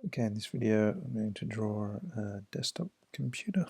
Okay, in this video I'm going to draw a desktop computer.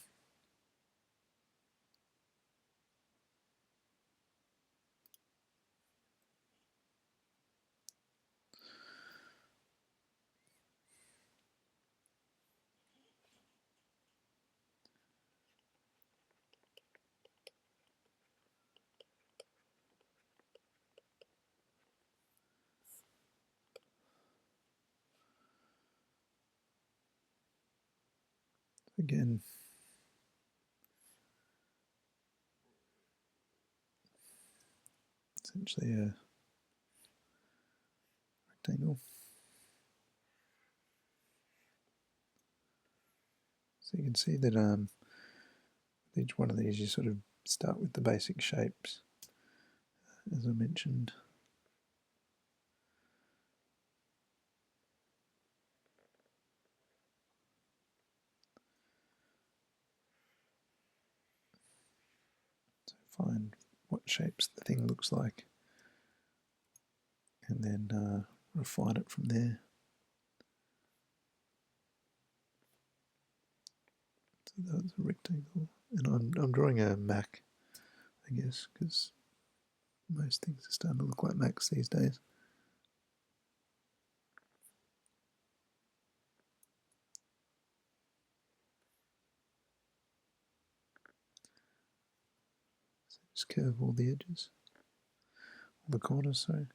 Again, essentially a rectangle. So you can see that each one of these you sort of start with the basic shapes, as I mentioned. So find what shapes the thing looks like, and then refine it from there. So that's a rectangle, and I'm drawing a Mac, I guess, because most things are starting to look like Macs these days. So just curve all the edges, all the corners, sorry.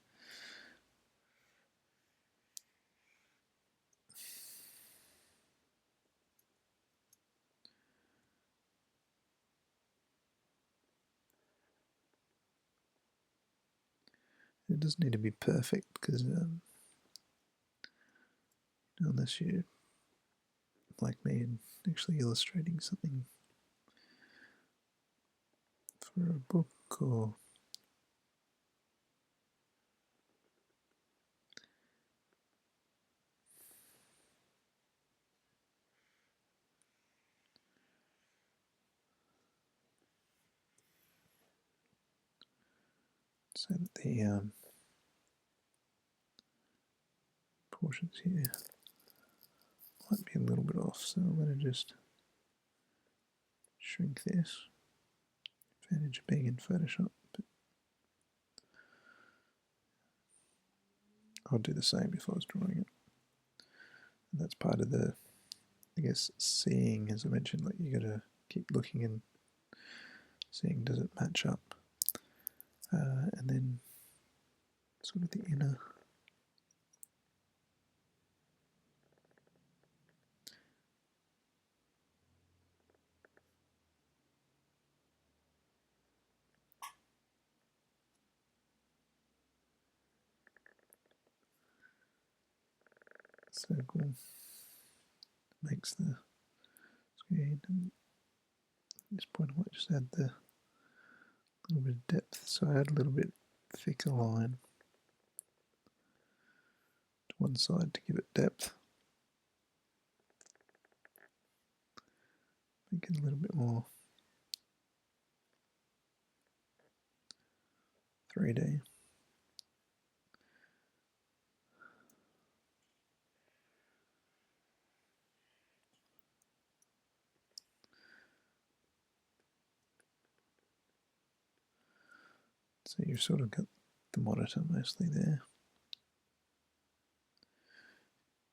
It doesn't need to be perfect because unless you're like me and actually illustrating something for a book or so that the portions here might be a little bit off, so I'm going to just shrink this. Advantage of being in Photoshop, but I'll do the same if I was drawing it. And that's part of the, I guess, seeing, as I mentioned, like you got to keep looking and seeing does it match up, and then sort of the inner. Circle makes the screen, and at this point I might just add the little bit of depth, so I add a little bit thicker line to one side to give it depth, make it a little bit more 3D. So you've sort of got the monitor mostly there.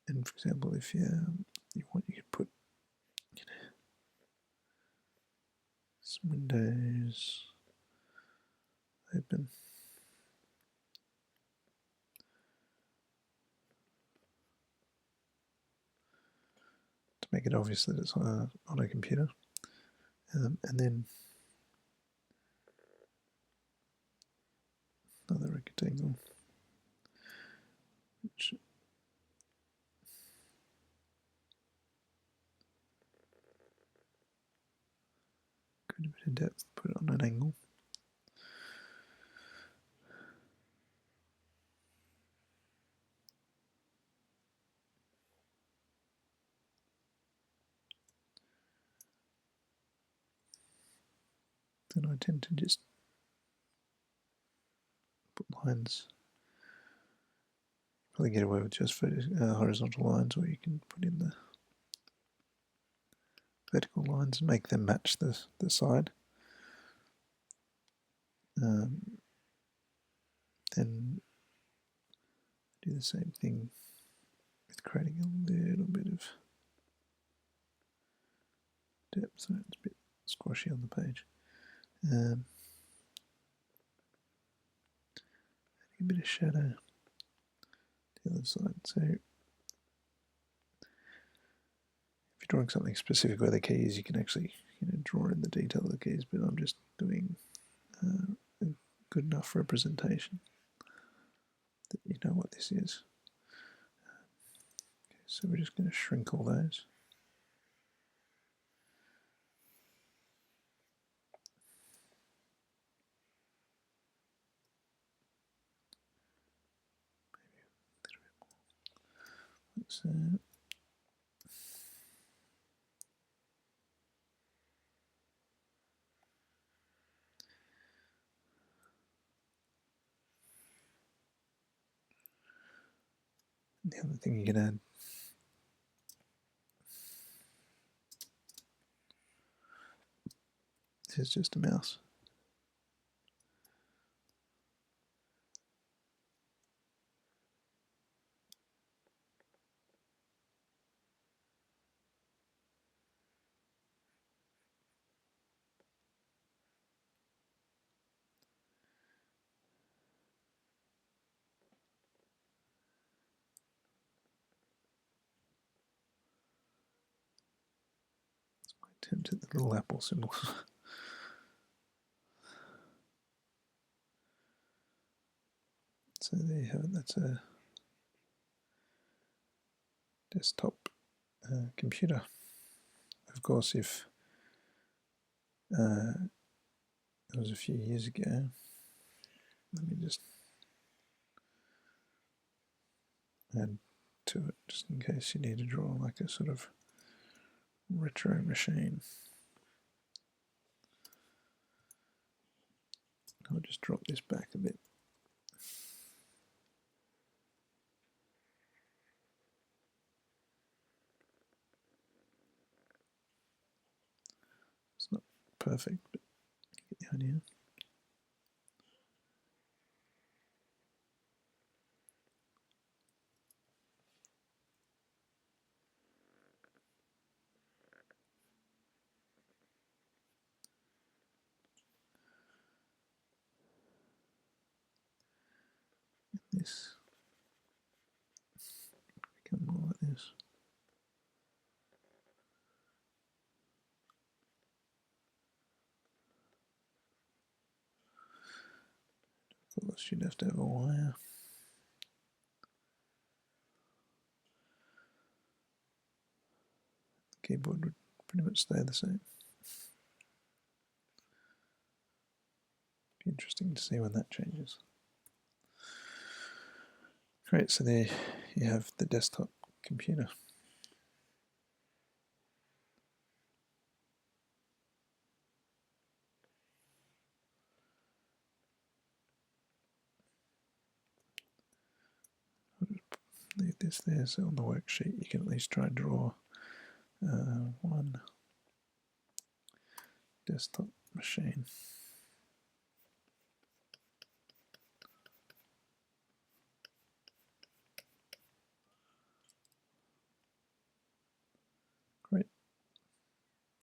And for example, if you want, you could put some windows open. To make it obvious that it's on a computer. And then another rectangle, which create a bit of depth, put it on an angle. Then I tend to just put lines probably get away with just horizontal lines, or you can put in the vertical lines and make them match the side. Then do the same thing with creating a little bit of depth, so it's a bit squashy on the page. Adding a bit of shadow to the other side. So if you're drawing something specific where the keys, you can actually draw in the detail of the keys, but I'm just doing a good enough representation that you know what this is. Okay, so we're just going to shrink all those. Maybe a little bit more. Let's, the other thing you can add is just a mouse. Attempt at the little apple symbol. So there you have it. That's a desktop computer. Of course, if it was a few years ago, let me just add to it just in case you need to draw like a sort of retro machine. I'll just drop this back a bit. It's not perfect, but you get the idea. This become more like this. Of course, you'd have to have a wire. The keyboard would pretty much stay the same. Be interesting to see when that changes. Great, so there you have the desktop computer. I'll just leave this there, so on the worksheet you can at least try and draw one desktop machine.